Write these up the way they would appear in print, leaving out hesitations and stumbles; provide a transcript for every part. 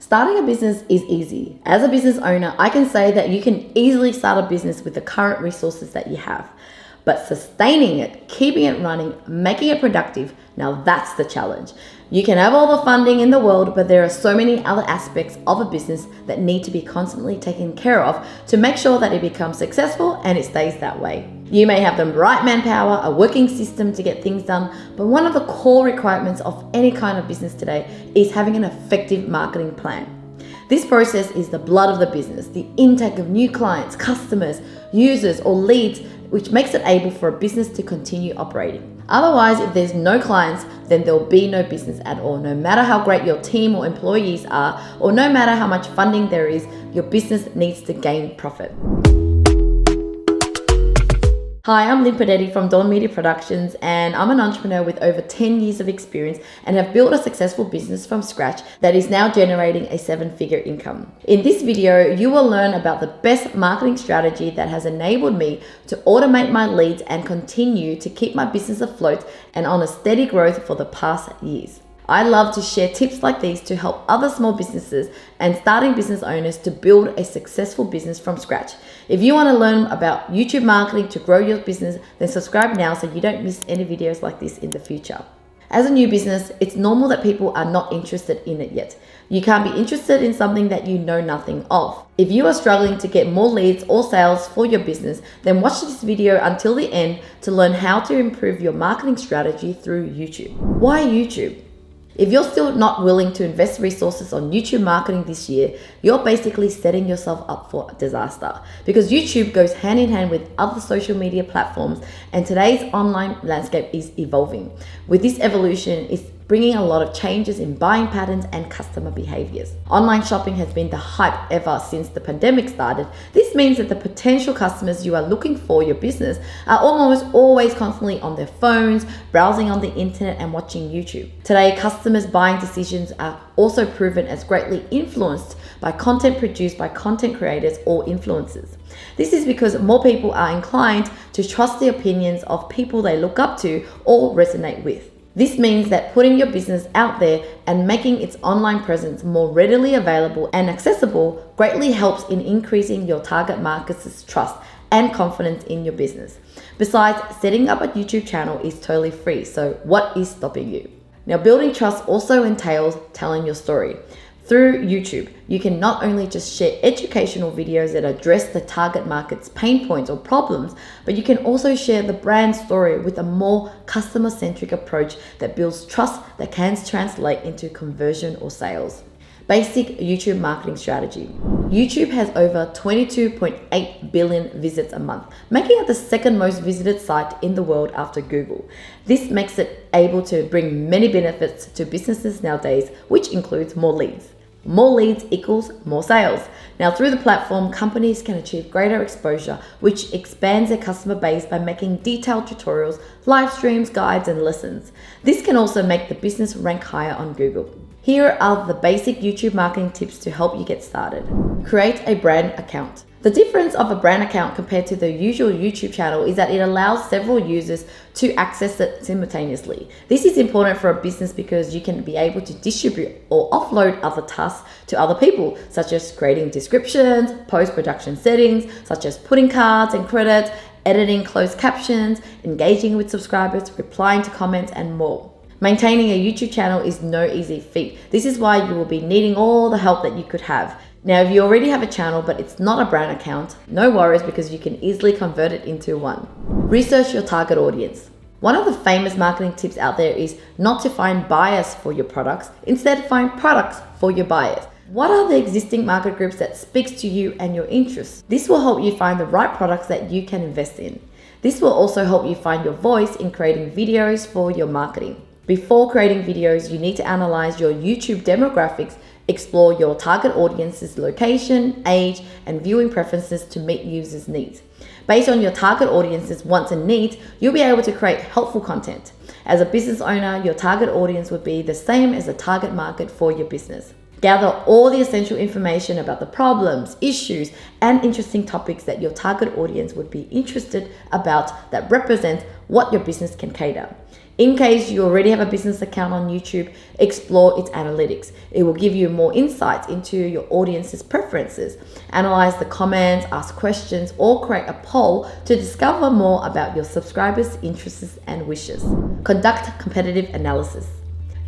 Starting a business is easy. As a business owner, I can say that you can easily start a business with the current resources that you have. But sustaining it, keeping it running, making it productive, now that's the challenge. You can have all the funding in the world, but there are so many other aspects of a business that need to be constantly taken care of to make sure that it becomes successful and it stays that way. You may have the right manpower, a working system to get things done, but one of the core requirements of any kind of business today is having an effective marketing plan. This process is the blood of the business, the intake of new clients, customers, users, or leads, which makes it able for a business to continue operating. Otherwise, if there's no clients, then there'll be no business at all. No matter how great your team or employees are, or no matter how much funding there is, your business needs to gain profit. Hi, I'm 𝐒𝐮𝐬𝐜𝐫𝐢𝐛𝐬𝐜𝐫𝐢𝐻 Productions, and I'm an entrepreneur with over 10 years of experience and have built a successful business from scratch that is now generating a 7-figure income. In this video, you will learn about the best marketing strategy that has enabled me to automate my leads and continue to keep my business afloat and on a steady growth for the past years. I love to share tips like these to help other small businesses and starting business owners to build a successful business from scratch. If you want to learn about YouTube marketing to grow your business, then subscribe now so you don't miss any videos like this in the future. As a new business, it's normal that people are not interested in it yet. You can't be interested in something that you know nothing of. If you are struggling to get more leads or sales for your business, then watch this video until the end to learn how to improve your marketing strategy through YouTube. Why YouTube? If you're still not willing to invest resources on YouTube marketing this year, you're basically setting yourself up for a disaster, because YouTube goes hand in hand with other social media platforms, and today's online landscape is evolving. With this evolution, it's bringing a lot of changes in buying patterns and customer behaviors. Online shopping has been the hype ever since the pandemic started. This means that the potential customers you are looking for your business are almost always constantly on their phones, browsing on the internet and watching YouTube. Today, customers' buying decisions are also proven as greatly influenced by content produced by content creators or influencers. This is because more people are inclined to trust the opinions of people they look up to or resonate with. This means that putting your business out there and making its online presence more readily available and accessible greatly helps in increasing your target market's trust and confidence in your business. Besides, setting up a YouTube channel is totally free, so what is stopping you? Now, building trust also entails telling your story. Through YouTube, you can not only just share educational videos that address the target market's pain points or problems, but you can also share the brand story with a more customer-centric approach that builds trust that can translate into conversion or sales. Basic YouTube marketing strategy. YouTube has over 22.8 billion visits a month, making it the second most visited site in the world after Google. This makes it able to bring many benefits to businesses nowadays, which includes more leads. More leads equals more sales. Now, through the platform, companies can achieve greater exposure, which expands their customer base by making detailed tutorials, live streams, guides, and lessons. This can also make the business rank higher on Google. Here are the basic YouTube marketing tips to help you get started. Create a brand account. The difference of a brand account compared to the usual YouTube channel is that it allows several users to access it simultaneously. This is important for a business because you can be able to distribute or offload other tasks to other people, such as creating descriptions, post-production settings, such as putting cards and credits, editing closed captions, engaging with subscribers, replying to comments, and more. Maintaining a YouTube channel is no easy feat. This is why you will be needing all the help that you could have. Now, if you already have a channel but it's not a brand account, no worries, because you can easily convert it into one. Research your target audience. One of the famous marketing tips out there is not to find buyers for your products, instead find products for your buyers. What are the existing market groups that speaks to you and your interests? This will help you find the right products that you can invest in. This will also help you find your voice in creating videos for your marketing. Before creating videos, you need to analyze your YouTube demographics, explore your target audience's location, age, and viewing preferences to meet users' needs. Based on your target audience's wants and needs, you'll be able to create helpful content. As a business owner, your target audience would be the same as the target market for your business. Gather all the essential information about the problems, issues, and interesting topics that your target audience would be interested about that represent what your business can cater. In case you already have a business account on YouTube, explore its analytics. It will give you more insights into your audience's preferences. Analyze the comments, ask questions, or create a poll to discover more about your subscribers' interests and wishes. Conduct competitive analysis.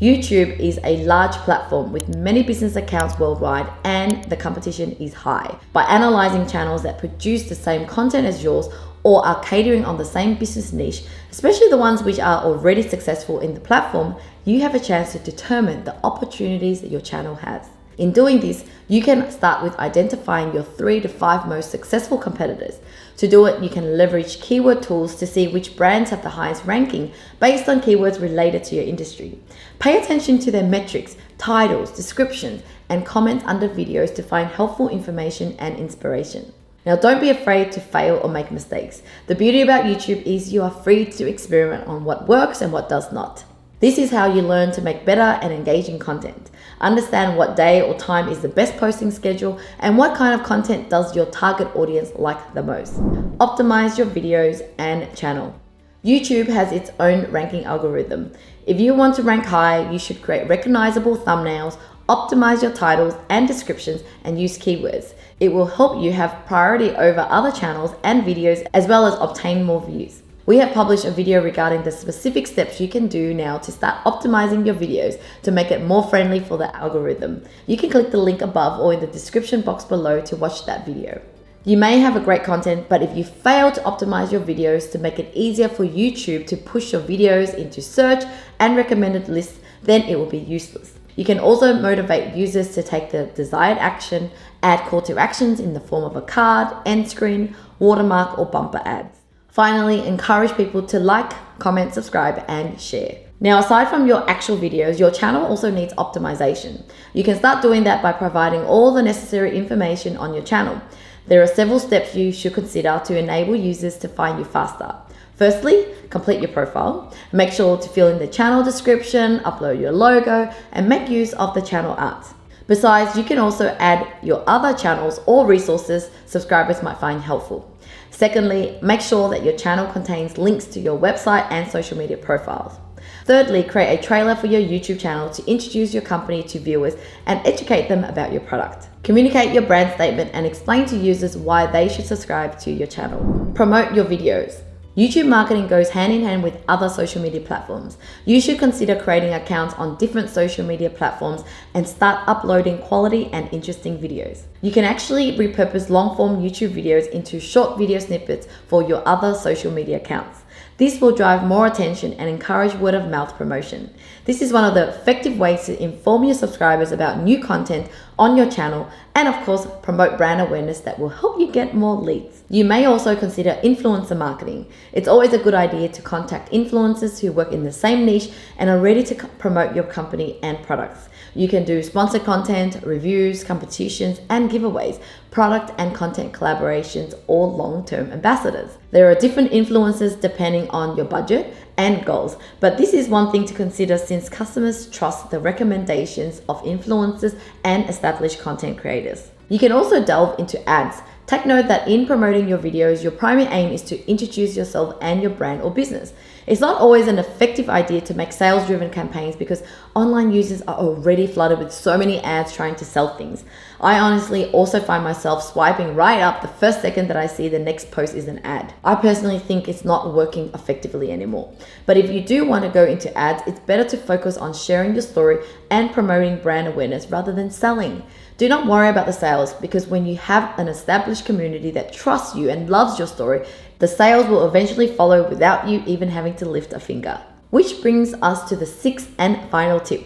YouTube is a large platform with many business accounts worldwide, and the competition is high. By analyzing channels that produce the same content as yours or are catering on the same business niche, especially the ones which are already successful in the platform, you have a chance to determine the opportunities that your channel has. In doing this, you can start with identifying your 3 to 5 most successful competitors. To do it, you can leverage keyword tools to see which brands have the highest ranking based on keywords related to your industry. Pay attention to their metrics, titles, descriptions, and comments under videos to find helpful information and inspiration. Now, don't be afraid to fail or make mistakes. The beauty about YouTube is you are free to experiment on what works and what does not. This is how you learn to make better and engaging content. Understand what day or time is the best posting schedule and what kind of content does your target audience like the most. Optimize your videos and channel. YouTube has its own ranking algorithm. If you want to rank high, you should create recognizable thumbnails, optimize your titles and descriptions, and use keywords. It will help you have priority over other channels and videos, as well as obtain more views. We have published a video regarding the specific steps you can do now to start optimizing your videos to make it more friendly for the algorithm. You can click the link above or in the description box below to watch that video. You may have a great content, but if you fail to optimize your videos to make it easier for YouTube to push your videos into search and recommended lists, then it will be useless. You can also motivate users to take the desired action, add call to actions in the form of a card, end screen, watermark, or bumper ads. Finally, encourage people to like, comment, subscribe, and share. Now, aside from your actual videos, your channel also needs optimization. You can start doing that by providing all the necessary information on your channel. There are several steps you should consider to enable users to find you faster. Firstly, complete your profile. Make sure to fill in the channel description, upload your logo, and make use of the channel art. Besides, you can also add your other channels or resources subscribers might find helpful. Secondly, make sure that your channel contains links to your website and social media profiles. Thirdly, create a trailer for your YouTube channel to introduce your company to viewers and educate them about your product. Communicate your brand statement and explain to users why they should subscribe to your channel. Promote your videos. YouTube marketing goes hand in hand with other social media platforms. You should consider creating accounts on different social media platforms and start uploading quality and interesting videos. You can actually repurpose long-form YouTube videos into short video snippets for your other social media accounts. This will drive more attention and encourage word-of-mouth promotion. This is one of the effective ways to inform your subscribers about new content on your channel and, of course, promote brand awareness that will help you get more leads. You may also consider influencer marketing. It's always a good idea to contact influencers who work in the same niche and are ready to promote your company and products. You can do sponsored content, reviews, competitions, and giveaways, product and content collaborations, or long-term ambassadors. There are different influencers depending on your budget and goals, but this is one thing to consider since customers trust the recommendations of influencers and established content creators. You can also delve into ads. Take note that in promoting your videos, your primary aim is to introduce yourself and your brand or business. It's not always an effective idea to make sales-driven campaigns because online users are already flooded with so many ads trying to sell things. I honestly also find myself swiping right up the first second that I see the next post is an ad. I personally think it's not working effectively anymore. But if you do want to go into ads, it's better to focus on sharing your story and promoting brand awareness rather than selling. Do not worry about the sales because when you have an established community that trusts you and loves your story, the sales will eventually follow without you even having to lift a finger. Which brings us to the 6th and final tip.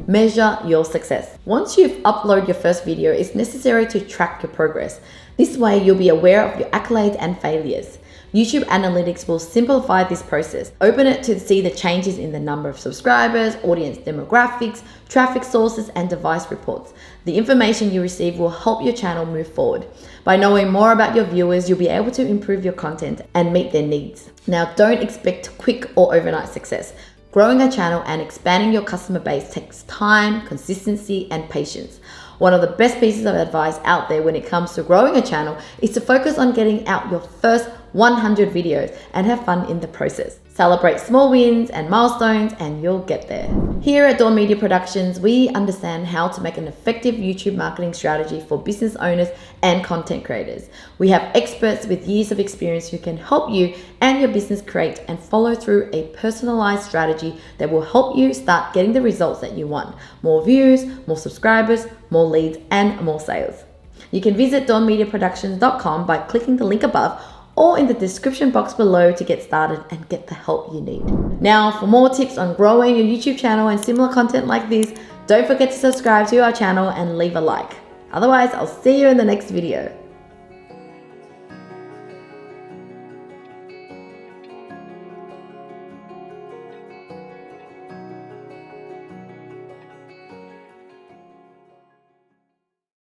Measure your success. Once you've uploaded your first video, it's necessary to track your progress. This way, you'll be aware of your accolades and failures. YouTube Analytics will simplify this process. Open it to see the changes in the number of subscribers, audience demographics, traffic sources, and device reports. The information you receive will help your channel move forward. By knowing more about your viewers, you'll be able to improve your content and meet their needs. Now, don't expect quick or overnight success. Growing a channel and expanding your customer base takes time, consistency, and patience. One of the best pieces of advice out there when it comes to growing a channel is to focus on getting out your first 100 videos and have fun in the process. Celebrate small wins and milestones and you'll get there. Here at Dawn Media Productions, we understand how to make an effective YouTube marketing strategy for business owners and content creators. We have experts with years of experience who can help you and your business create and follow through a personalized strategy that will help you start getting the results that you want. More views, more subscribers, more leads, and more sales. You can visit dawnmediaproductions.com by clicking the link above or in the description box below to get started and get the help you need. Now, for more tips on growing your YouTube channel and similar content like this, don't forget to subscribe to our channel and leave a like. Otherwise, I'll see you in the next video.